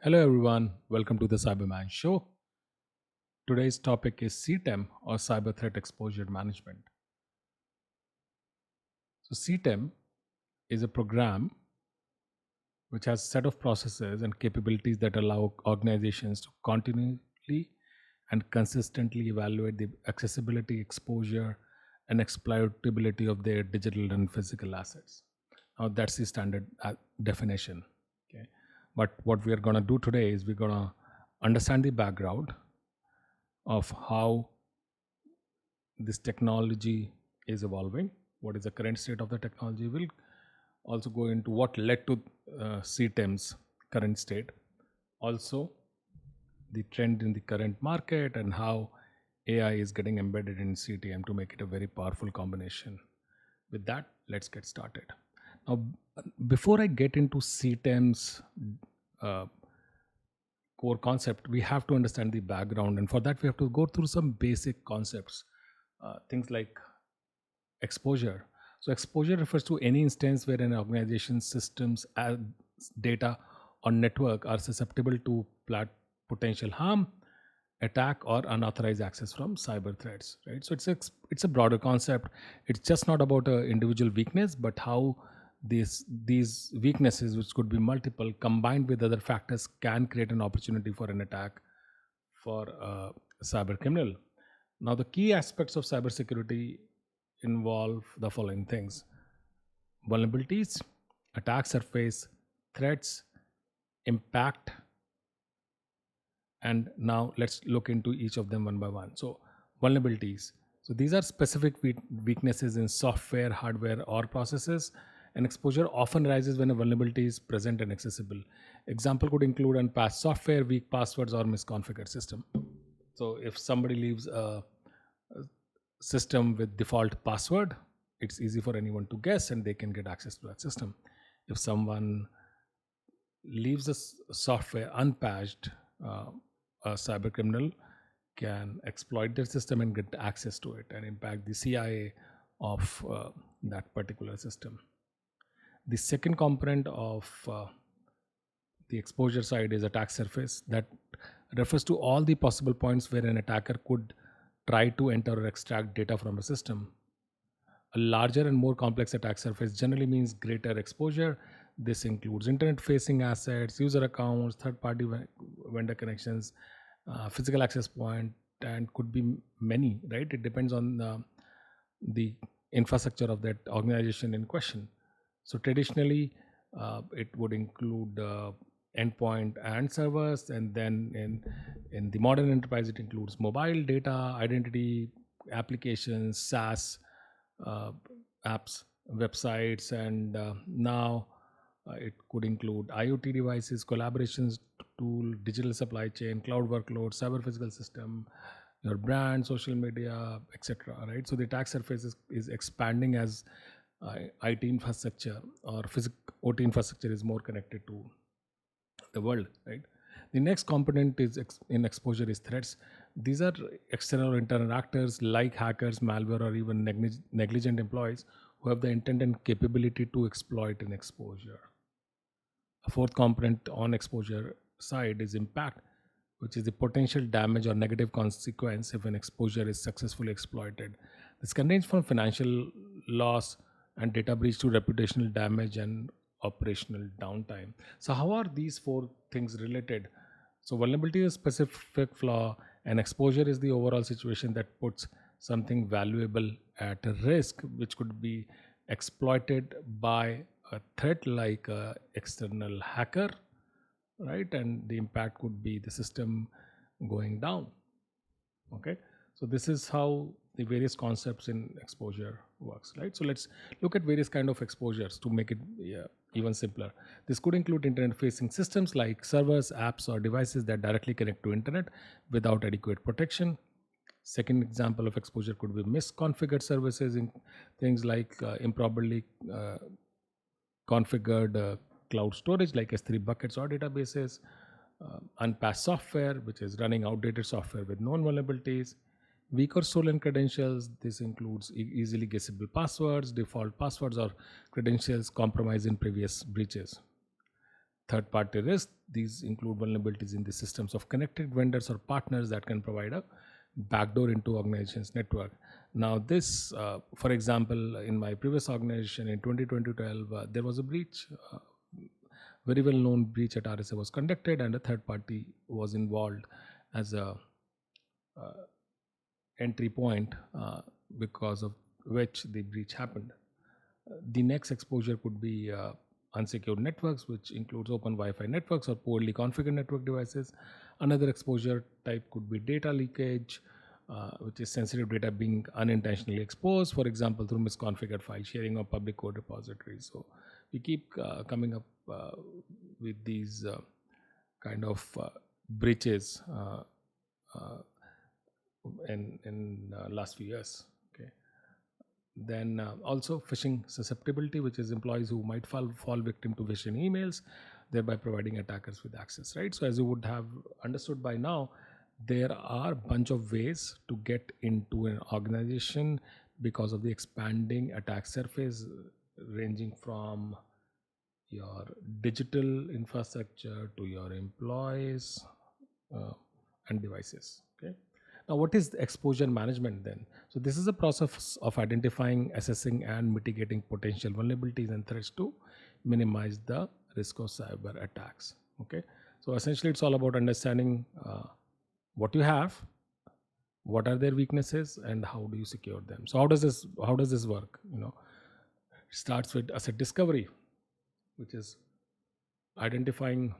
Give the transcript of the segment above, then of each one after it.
Hello everyone, welcome to the Cyberman show. Today's topic is CTEM or Cyber Threat Exposure Management. So CTEM is a program which has a set of processes and capabilities that allow organizations to continually and consistently evaluate the accessibility, exposure, and exploitability of their digital and physical assets. Now that's the standard definition. Okay, but what we are going to do today is we're going to understand the background of how this technology is evolving, what is the current state of the technology. Will also go into what led to CTEM's current state, also the trend in the current market and how AI is getting embedded in CTEM to make it a very powerful combination. With that, let's get started. Now, before I get into CTEM's uh, core concept, we have to understand the background, and for that we have to go through some basic concepts, things like exposure. So exposure refers to any instance where an organization's systems, data, or network are susceptible to potential harm, attack, or unauthorized access from cyber threats. Right. So it's a broader concept. It's just not about a individual weakness, but how these weaknesses, which could be multiple, combined with other factors, can create an opportunity for an attack for a cyber criminal. Now, the key aspects of cybersecurity involve the following things: vulnerabilities, attack surface, threats, impact, and now let's look into each of them one by one. So, vulnerabilities. So, these are specific weaknesses in software, hardware, or processes. And exposure often rises when a vulnerability is present and accessible. Example could include unpatched software, weak passwords, or misconfigured system. So, if somebody leaves a system with default password, it's easy for anyone to guess and they can get access to that system. If someone leaves the software unpatched, a cyber criminal can exploit their system and get access to it and impact the CIA of that particular system. The second component of the exposure side is attack surface. That refers to all the possible points where an attacker could try to enter or extract data from a system. A larger and more complex attack surface generally means greater exposure. This includes internet facing assets, user accounts, third party vendor connections, physical access point, and could be many, right? It depends on the infrastructure of that organization in question. So traditionally, it would include endpoint and servers, and then in the modern enterprise, it includes mobile data, identity, applications, SaaS uh, apps, websites, and now it could include IoT devices, collaborations tool, digital supply chain, cloud workload, cyber physical system, your brand, social media, etc. Right. So the attack surface is expanding as IT infrastructure or OT infrastructure is more connected to the world, right? The next component is in exposure is threats. These are external or internal actors like hackers, malware, or even negligent employees who have the intent and capability to exploit an exposure. A fourth component on exposure side is impact, which is the potential damage or negative consequence if an exposure is successfully exploited. This can range from financial loss and data breach to reputational damage and operational downtime. So, how are these four things related? So, vulnerability is a specific flaw, and exposure is the overall situation that puts something valuable at risk, which could be exploited by a threat like a external hacker, right? And the impact could be the system going down. Okay, so this is how the various concepts in exposure works, right? So let's look at various kind of exposures to make it, yeah, even simpler. This could include internet facing systems like servers, apps, or devices that directly connect to internet without adequate protection. Second example of exposure could be misconfigured services in things like improperly configured cloud storage like S3 buckets or databases, unpatched software, which is running outdated software with known vulnerabilities, weak or stolen credentials. This includes easily guessable passwords, default passwords, or credentials compromised in previous breaches. third-party risk. These include vulnerabilities in the systems of connected vendors or partners that can provide a backdoor into organization's network. Now, this, for example, in my previous organization in 2012, there was a breach. Very well known breach at RSA was conducted, and a third party was involved as a entry point, because of which the breach happened. The next exposure could be unsecured networks, which includes open Wi-Fi networks or poorly configured network devices. Another exposure type could be data leakage, which is sensitive data being unintentionally exposed, for example, through misconfigured file sharing or public code repositories. So we keep coming up with these kind of breaches in last few years. Okay. Then also phishing susceptibility, which is employees who might fall victim to phishing emails, thereby providing attackers with access, right? So as you would have understood by now, there are a bunch of ways to get into an organization because of the expanding attack surface, ranging from your digital infrastructure to your employees and devices. Okay. Now, what is exposure management then? So this is a process of identifying, assessing, and mitigating potential vulnerabilities and threats to minimize the risk of cyber attacks. Okay. So essentially, it's all about understanding what you have, what are their weaknesses, and how do you secure them. So how does this work? It starts with asset discovery, which is identifying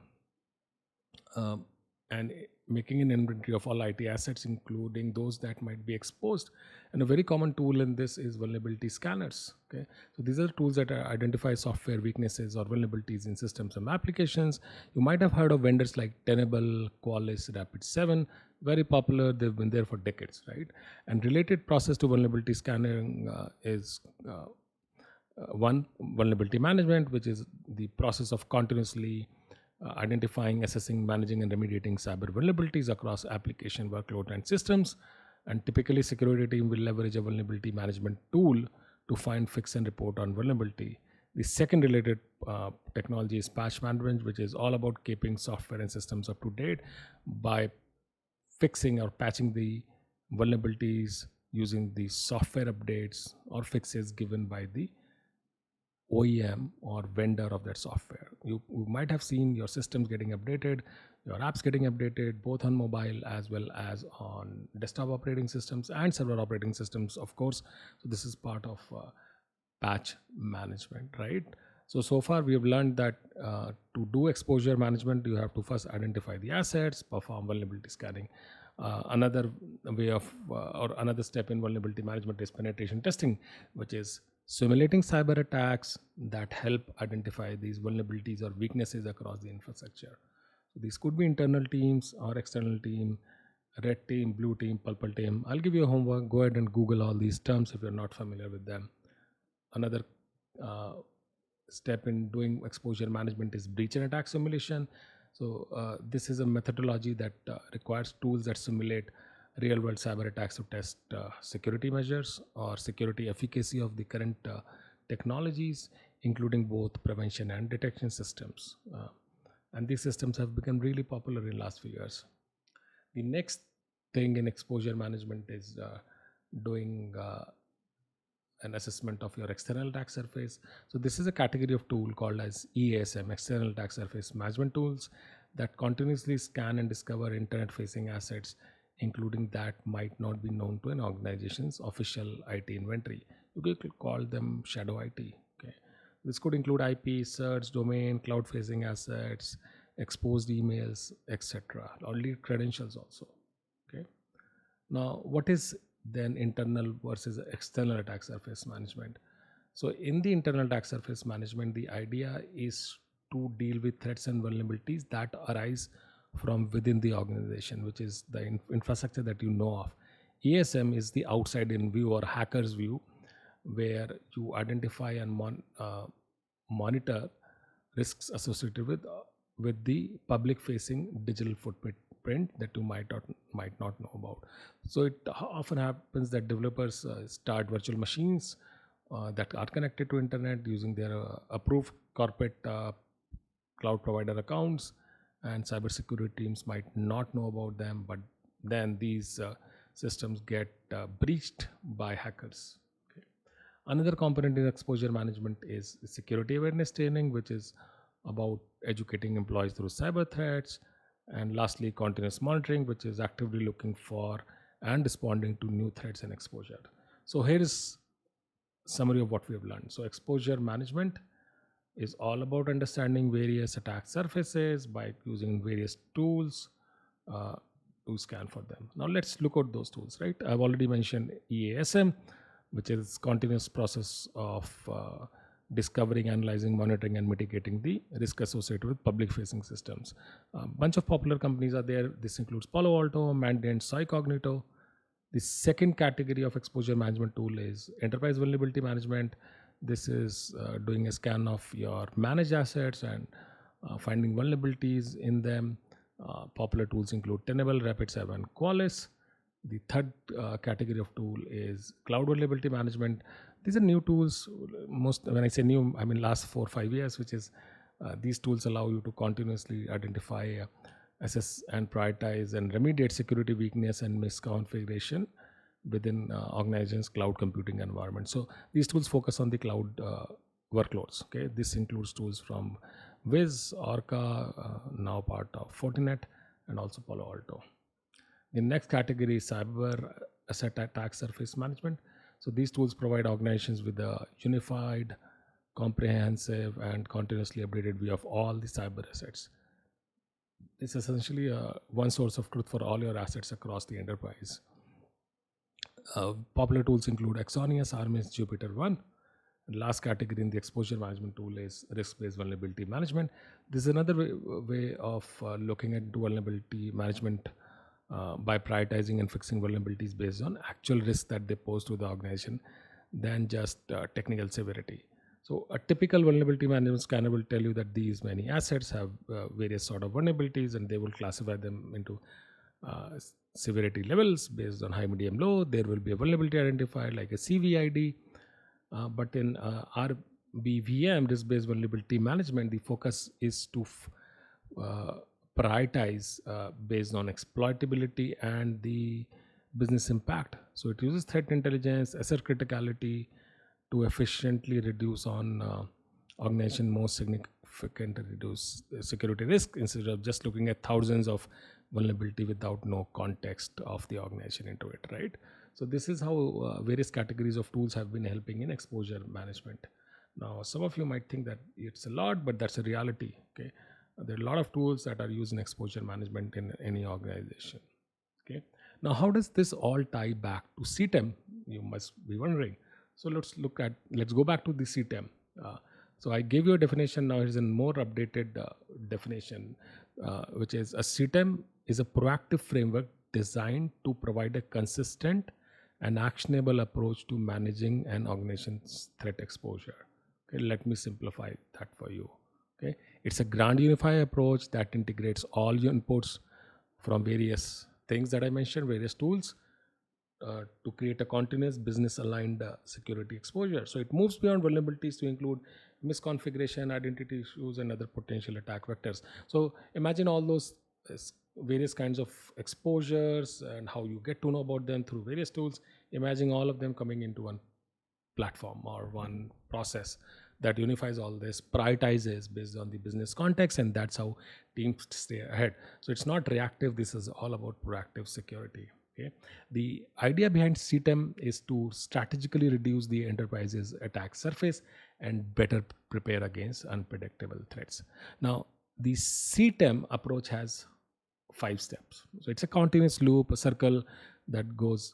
and making an inventory of all IT assets, including those that might be exposed. And a very common tool in this is vulnerability scanners. Okay, so these are tools that identify software weaknesses or vulnerabilities in systems and applications. You might have heard of vendors like Tenable, Qualys, Rapid7, very popular. They've been there for decades, right? And related process to vulnerability scanning is one, vulnerability management, which is the process of continuously identifying, assessing, managing, and remediating cyber vulnerabilities across application, workload, and systems. And typically, security team will leverage a vulnerability management tool to find, fix, and report on vulnerability. The second related technology is patch management, which is all about keeping software and systems up to date by fixing or patching the vulnerabilities using the software updates or fixes given by the OEM or vendor of that software. You might have seen your systems getting updated, your apps getting updated, both on mobile as well as on desktop operating systems and server operating systems, of course. So this is part of patch management, right? So far we have learned that to do exposure management, you have to first identify the assets, perform vulnerability scanning. Another way of or another step in vulnerability management is penetration testing, which is simulating cyber attacks that help identify these vulnerabilities or weaknesses across the infrastructure. So these could be internal teams or external team, red team, blue team, purple team. I'll give you a homework. Go ahead and Google all these terms if you're not familiar with them. Another step in doing exposure management is breach and attack simulation. So this is a methodology that requires tools that simulate real-world cyber attacks to test security measures or security efficacy of the current technologies, including both prevention and detection systems. And these systems have become really popular in the last few years. The next thing in exposure management is doing an assessment of your external attack surface. So this is a category of tool called as EASM, external attack surface management tools, that continuously scan and discover internet-facing assets, including that might not be known to an organization's official IT inventory. You could call them shadow IT. Okay, this could include IP, search, domain, cloud-facing assets, exposed emails, etc., or lead credentials also. Okay. Now, what is then internal versus external attack surface management? So in the internal attack surface management, the idea is to deal with threats and vulnerabilities that arise from within the organization, which is the infrastructure that you know of. ESM is the outside in view or hacker's view, where you identify and monitor risks associated with the public facing digital footprint that you might not know about. So it often happens that developers start virtual machines that are connected to internet using their approved corporate cloud provider accounts, and cybersecurity teams might not know about them, but then these systems get breached by hackers. Okay. Another component in exposure management is security awareness training, which is about educating employees through cyber threats. And lastly, continuous monitoring, which is actively looking for and responding to new threats and exposure. So here is summary of what we have learned. So exposure management is all about understanding various attack surfaces by using various tools uh, to scan for them. Now let's look at those tools, right? I've already mentioned EASM, which is continuous process of discovering, analyzing, monitoring, and mitigating the risk associated with public-facing systems. A bunch of popular companies are there. This includes Palo Alto, Mandiant, Cognito. The second category of exposure management tool is enterprise vulnerability management. This is doing a scan of your managed assets and finding vulnerabilities in them. Popular tools include Tenable, Rapid7, Qualys. The third category of tool is cloud vulnerability management. These are new tools. Most, when I say new, I mean last 4 or 5 years, which is these tools allow you to continuously identify, assess, and prioritize and remediate security weakness and misconfiguration within organizations' cloud computing environment. So these tools focus on the cloud workloads. Okay, this includes tools from Wiz, Orca, now part of Fortinet, and also Palo Alto. The next category is cyber asset attack surface management. So these tools provide organizations with a unified, comprehensive, and continuously updated view of all the cyber assets. It's essentially one source of truth for all your assets across the enterprise. Popular tools include Exonius, Armis, Jupyter One. And last category in the exposure management tool is risk-based vulnerability management. This is another way of looking at vulnerability management by prioritizing and fixing vulnerabilities based on actual risk that they pose to the organization than just technical severity. So a typical vulnerability management scanner will tell you that these many assets have various sort of vulnerabilities, and they will classify them into severity levels based on high, medium, low. There will be a vulnerability identifier like a CVID. But in RBVM, risk-based vulnerability management, the focus is to prioritize based on exploitability and the business impact. So it uses threat intelligence, asset criticality to efficiently reduce on organization most significant reduce security risk instead of just looking at thousands of vulnerability without no context of the organization into it, right? So this is how various categories of tools have been helping in exposure management. Now, some of you might think that it's a lot, but that's a reality. Okay, there are a lot of tools that are used in exposure management in any organization. Okay, now how does this all tie back to CTEM? You must be wondering. So let's go back to the CTEM. So I gave you a definition. Now here's a more updated definition, which is a CTEM is a proactive framework designed to provide a consistent and actionable approach to managing an organization's threat exposure. Okay, let me simplify that for you. Okay, it's a grand unified approach that integrates all your inputs from various things that I mentioned, various tools, to create a continuous business aligned security exposure. So it moves beyond vulnerabilities to include misconfiguration, identity issues, and other potential attack vectors. So imagine all those various kinds of exposures and how you get to know about them through various tools. Imagine all of them coming into one platform or one process that unifies all this, prioritizes based on the business context, and that's how teams stay ahead. So it's not reactive. This is all about proactive security. Okay. The idea behind CTEM is to strategically reduce the enterprise's attack surface and better prepare against unpredictable threats. Now, the CTEM approach has 5 steps. So it's a continuous loop, a circle that goes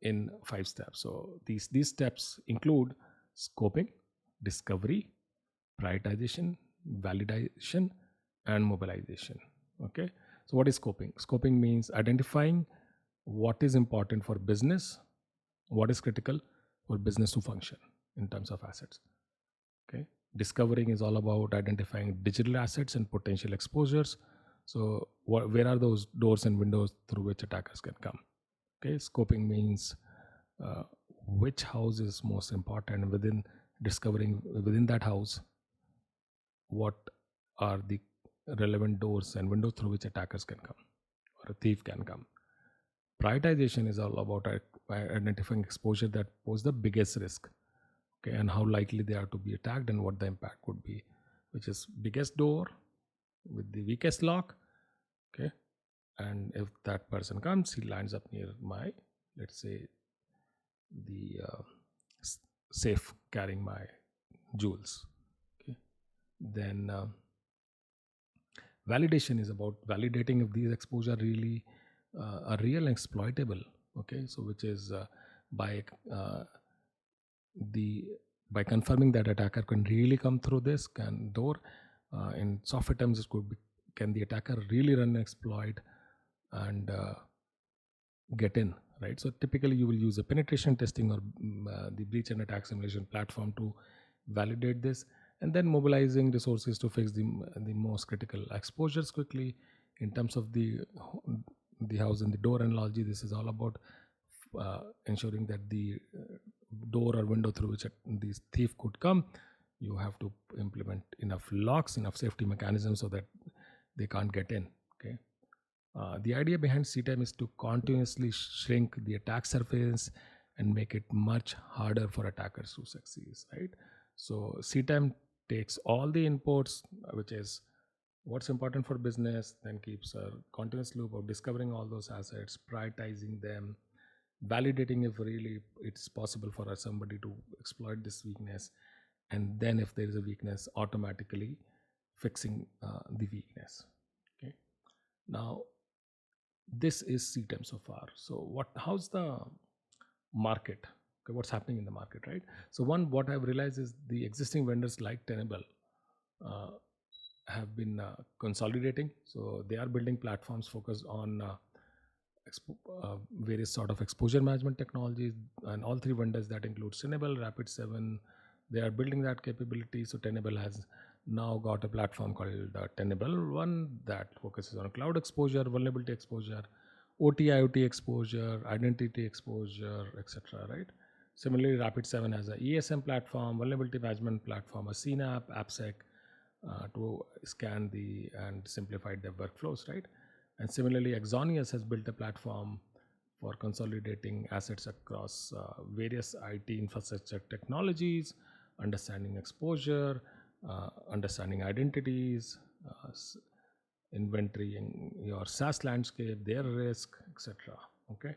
in 5 steps. So these steps include scoping, discovery, prioritization, validation, and mobilization. Okay. So what is scoping? Scoping means identifying what is important for business, what is critical for business to function in terms of assets. Okay. Discovering is all about identifying digital assets and potential exposures. So where are those doors and windows through which attackers can come? Okay. Scoping means which house is most important. Within discovering within that house, what are the relevant doors and windows through which attackers can come or a thief can come. Prioritization is all about identifying exposure that pose the biggest risk, okay, and how likely they are to be attacked and what the impact would be, which is biggest door with the weakest lock, okay, and if that person comes, he lands up near my, let's say, the safe carrying my jewels, okay. Then validation is about validating if these exposure really are real and exploitable, okay. So which is by the by confirming that attacker can really come through this can door, in software terms it could be, can the attacker really run an exploit and get in, right? So typically you will use a penetration testing or the breach and attack simulation platform to validate this, and then mobilizing resources to fix the most critical exposures quickly. In terms of the house and the door analogy, this is all about ensuring that the door or window through which these thief could come, you have to implement enough locks, enough safety mechanisms so that they can't get in, okay. The idea behind CTEM is to continuously shrink the attack surface and make it much harder for attackers to succeed, right? So CTEM takes all the inputs, which is what's important for business, then keeps a continuous loop of discovering all those assets, prioritizing them, validating if really it's possible for somebody to exploit this weakness, and then if there is a weakness, automatically fixing the weakness, okay. Now this is CTEM so far. So how's the market, okay, what's happening in the market, right? So what I've realized is the existing vendors like Tenable have been consolidating. So they are building platforms focused on various sort of exposure management technologies, and all three vendors, that includes Tenable, Rapid7, they are building that capability. So Tenable has now got a platform called Tenable One that focuses on cloud exposure, vulnerability exposure, OT, IoT exposure, identity exposure, etc. Right? Similarly, Rapid7 has a ESM platform, vulnerability management platform, a CNAP, AppSec, to scan and simplify their workflows, right? And similarly, Exonius has built a platform for consolidating assets across various IT infrastructure technologies, understanding exposure, understanding identities, inventorying your SaaS landscape, their risk, etc. Okay,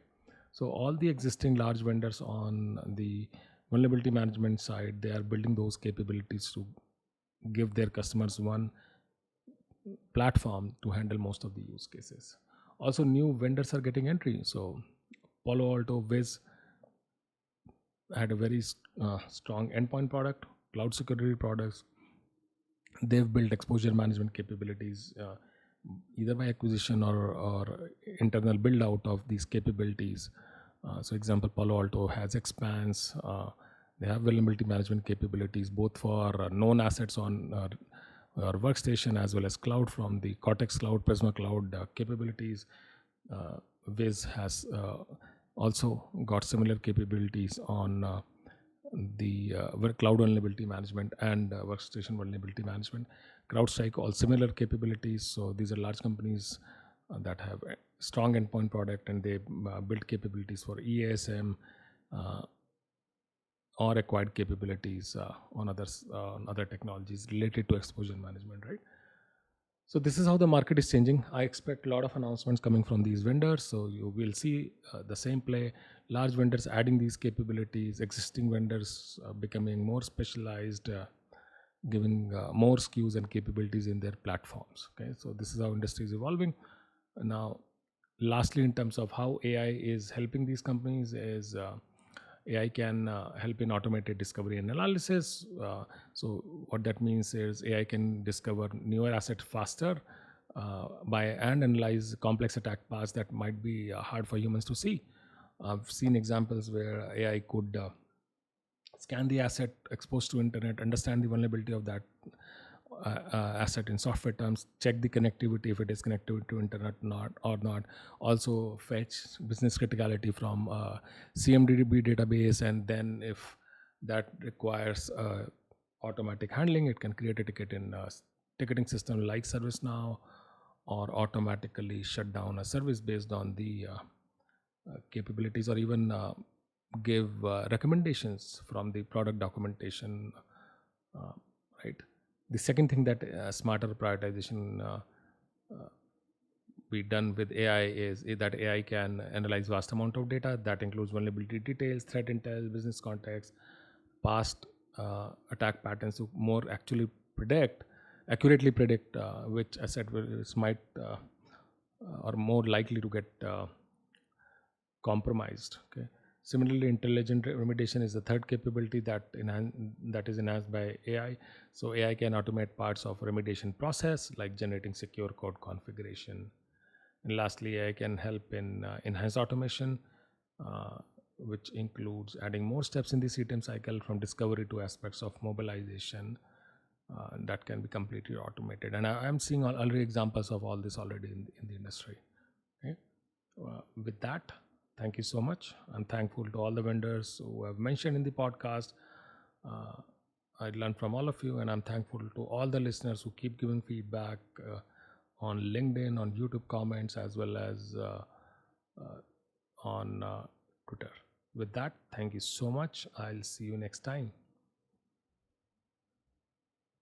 so all the existing large vendors on the vulnerability management side, they are building those capabilities to give their customers one platform to handle most of the use cases. Also, new vendors are getting entry. So Palo Alto, Wiz had a very strong endpoint product, cloud security products. They've built exposure management capabilities either by acquisition or internal build out of these capabilities. So example, Palo Alto has Expanse. They have vulnerability management capabilities both for known assets on our workstation as well as cloud from the Cortex Cloud, Prisma Cloud capabilities. Wiz has also got similar capabilities on the cloud vulnerability management and workstation vulnerability management. CrowdStrike, all similar capabilities. So these are large companies that have a strong endpoint product, and they build capabilities for EASM or acquired capabilities on other technologies related to exposure management, right? So this is how the market is changing. I expect a lot of announcements coming from these vendors. So you will see the same play, large vendors adding these capabilities, existing vendors becoming more specialized, giving more SKUs and capabilities in their platforms. Okay, so this is how industry is evolving. Now, lastly, in terms of how AI is helping these companies is AI can help in automated discovery and analysis. So what that means is AI can discover newer assets faster by and analyze complex attack paths that might be hard for humans to see. I've seen examples where AI could scan the asset exposed to internet, understand the vulnerability of that asset in software terms, check the connectivity if it is connected to internet or not, also fetch business criticality from CMDB database, and then if that requires automatic handling. It can create a ticket in a ticketing system like ServiceNow, or automatically shut down a service based on the capabilities, or even give recommendations from the product documentation. uh, right. The second thing that smarter prioritization be done with AI is that AI can analyze vast amount of data that includes vulnerability details, threat intel, business context, past attack patterns to more actually accurately predict which asset might or more likely to get compromised. Okay. Similarly, intelligent remediation is the third capability that is enhanced by AI. So AI can automate parts of remediation process like generating secure code configuration. And lastly, AI can help in enhanced automation, uh, which includes adding more steps in the CTEM cycle from discovery to aspects of mobilization that can be completely automated. And I am seeing already examples of all this already in the industry. Okay. With that, thank you so much. I'm thankful to all the vendors who have mentioned in the podcast. Uh, I learned from all of you, and I'm thankful to all the listeners who keep giving feedback on LinkedIn, on YouTube comments, as well as uh, on Twitter. With that, thank you so much. I'll see you next time.